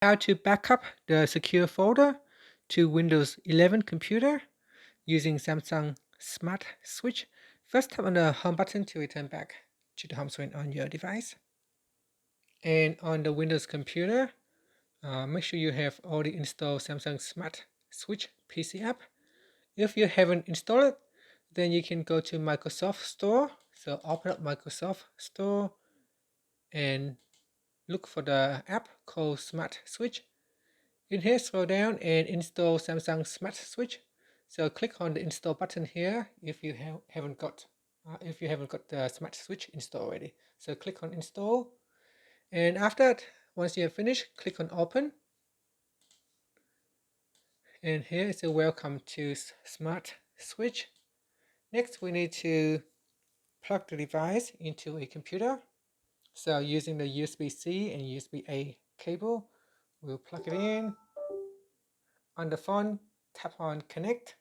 How to backup the secure folder to Windows 11 computer using Samsung Smart Switch. First, tap on the home button to return back to the home screen on your device. And on the Windows computer, make sure you have already installed Samsung Smart Switch PC app. If you haven't installed it, then you can go to Microsoft Store. So open up Microsoft Store and look for the app called Smart Switch. In here, scroll down and install Samsung Smart Switch. So click on the install button here if you haven't got the Smart Switch installed already. So click on install, and after that, once you have finished, click on open. And here is a welcome to Smart Switch. Next, we need to plug the device into a computer. So using the USB-C and USB-A cable, we'll plug it in. On the phone, tap on connect.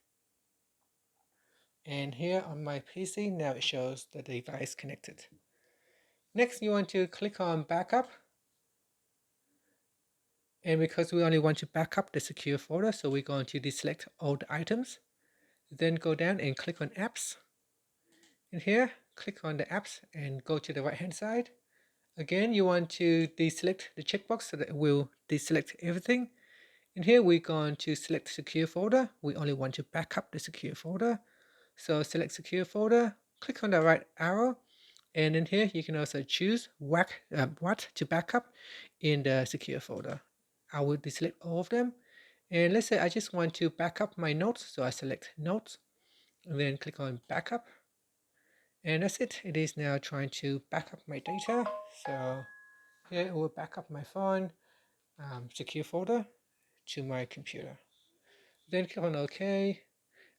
And here on my PC, now it shows the device connected. Next, you want to click on backup. And because we only want to backup the secure folder, so we're going to deselect all the items. Then go down and click on apps. In here, click on the apps and go to the right hand side. Again, you want to deselect the checkbox so that it will deselect everything. In here, we're going to select secure folder. We only want to backup the secure folder. So select secure folder, click on the right arrow, and in here you can also choose what to backup in the secure folder. I will deselect all of them, and let's say I just want to backup my notes, so I select notes, and then click on backup, and that's it. It is now trying to backup my data. So here it will backup my phone secure folder to my computer. Then click on OK.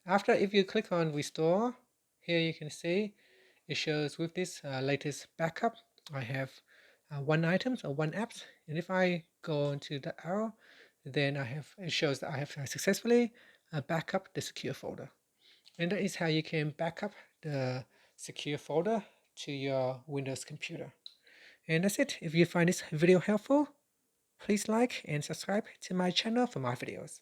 After, if you click on restore, here you can see it shows with this latest backup, I have one items or one apps. And if I go into the arrow, then it shows that I have successfully backup the secure folder. And that is how you can backup the secure folder to your Windows computer. And that's it. If you find this video helpful, please like and subscribe to my channel for more videos.